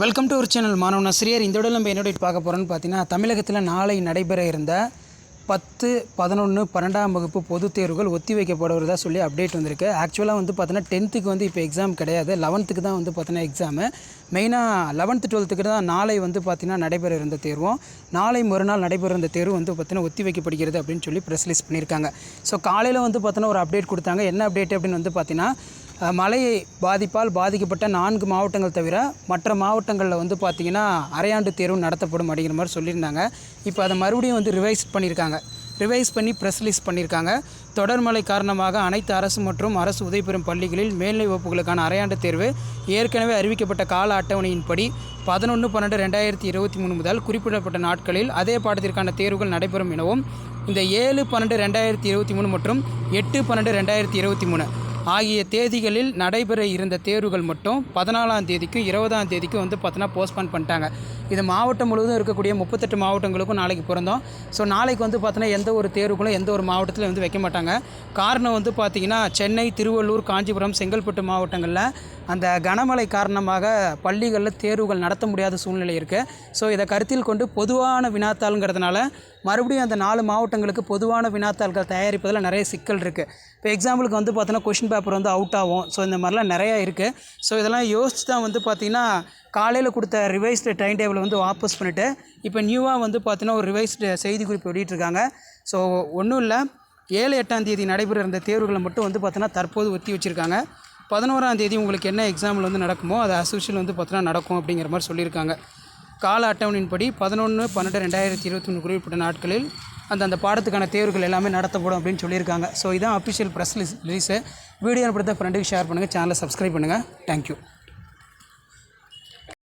Welcome to ஒரு channel மாணவன் ஆசிரியர். இந்த விட நம்ம என்னோட பார்க்க போகிறோன்னு பார்த்தீங்கன்னா, தமிழகத்தில் நாளை நடைபெற இருந்த 10, 11, 12ஆம் வகுப்பு பொதுத் தேர்வுகள் ஒத்தி வைக்கப்படுவதா சொல்லி அப்டேட் வந்திருக்கு. ஆக்சுவலாக வந்து பார்த்தீங்கன்னா 10க்கு வந்து இப்போ எக்ஸாம் கிடையாது, 11க்கு தான் வந்து பார்த்தீங்கன்னா எக்ஸாமு. மெயினாக 11th 12க்கு தான் நாளை வந்து பார்த்தீங்கன்னா நடைபெற இருந்த தேர்வும், நாளை மறுநாள் நடைபெற இருந்த தேர்வு வந்து பார்த்தீங்கன்னா ஒத்தி வைக்கப்படுகிறது அப்படின்னு சொல்லி ப்ரெஸ் ரிலீஸ் பண்ணியிருக்காங்க. ஸோ காலையில் வந்து பார்த்தீங்கன்னா ஒரு அப்டேட் கொடுத்தாங்க. என்ன அப்டேட் அப்படின்னு வந்து பார்த்தீங்கன்னா, மழை பாதிப்பால் பாதிக்கப்பட்ட 4 மாவட்டங்கள் தவிர மற்ற மாவட்டங்களில் வந்து பார்த்திங்கன்னா அரையாண்டு தேர்வு நடத்தப்படும் அப்படிங்கிற மாதிரி சொல்லியிருந்தாங்க. இப்போ அதை மறுபடியும் வந்து ரிவைஸ் பண்ணி ப்ரெஸ் ரிலீஸ் பண்ணியிருக்காங்க. தொடர் மழை காரணமாக அனைத்து அரசு மற்றும் அரசு உதவி பெறும் பள்ளிகளில் மேல்நிலை வகுப்புகளுக்கான அரையாண்டு தேர்வு ஏற்கனவே அறிவிக்கப்பட்ட கால அட்டவணையின்படி 11/12/2023 முதல் குறிப்பிடப்பட்ட நாட்களில் அதே பாடத்திற்கான தேர்வுகள் நடைபெறும் எனவும், இந்த 7/12/2023 மற்றும் 8/12/2023 ஆகிய தேதிகளில் நடைபெற இருந்த தேர்வுகள் மட்டும் 14ஆம் தேதிக்கும் 20ஆம் தேதிக்கும் வந்து பார்த்தீங்கன்னா போஸ்ட்பான் பண்ணிட்டாங்க. இது மாவட்டம் முழுவதும் இருக்கக்கூடிய 38 மாவட்டங்களுக்கும் நாளைக்கு பிறந்தோம். ஸோ நாளைக்கு வந்து பார்த்தீங்கன்னா எந்த ஒரு தேர்வுகளும் எந்த ஒரு மாவட்டத்திலும் வந்து வைக்க மாட்டாங்க. காரணம் வந்து பார்த்திங்கன்னா, சென்னை, திருவள்ளூர், காஞ்சிபுரம், செங்கல்பட்டு மாவட்டங்களில் அந்த கனமழை காரணமாக பள்ளிகளில் தேர்வுகள் நடத்த முடியாத சூழ்நிலை இருக்குது. ஸோ இதை கருத்தில் கொண்டு பொதுவான வினாத்தாள்ங்கிறதுனால மறுபடியும் அந்த 4 மாவட்டங்களுக்கு பொதுவான வினாத்தாள்கள் தயாரிப்பதில் நிறைய சிக்கல் இருக்குது. இப்போ எக்ஸாம்பிளுக்கு வந்து பார்த்தீங்கன்னா கொஷின் பேப்பர் வந்து அவுட் ஆகும். ஸோ இந்த மாதிரிலாம் நிறையா இருக்குது. ஸோ இதெல்லாம் யோசித்து தான் வந்து பார்த்திங்கன்னா காலையில் கொடுத்த ரிவைஸ்டு டைம் டேபிளை வந்து வாபஸ் பண்ணிவிட்டு இப்போ நியூவாக வந்து பார்த்தீங்கன்னா ஒரு ரிவைஸ்டு செய்தி குறிப்பு வெளியிட்டிருக்காங்க. ஸோ ஒன்றும் இல்லை, 7, 8ஆம் தேதி நடைபெற இருந்த தேர்வுகளை மட்டும் வந்து பார்த்தீங்கன்னா தற்போது ஒத்தி வச்சுருக்காங்க. 11ஆம் தேதி உங்களுக்கு என்ன எக்ஸாமில் வந்து நடக்குமோ அது அசோஷியல் வந்து பார்த்தீங்கன்னா நடக்கும் அப்படிங்கிற மாதிரி சொல்லியிருக்காங்க. கால அட்டவணையின்படி 11/12/2023 குறிப்பிட்ட நாட்களில் அந்த பாடத்துக்கான தேர்வுகள் எல்லாமே நடத்தப்படும் அப்படின்னு சொல்லியிருக்காங்க. ஸோ இதான் அஃபிஷியல் ப்ரெஸ் ரிலீஸு. வீடியோ படுத்த ஃப்ரெண்டுக்கு ஷேர் பண்ணுங்கள், சேனலை சப்ஸ்கிரைப் பண்ணுங்கள். தேங்க்யூ.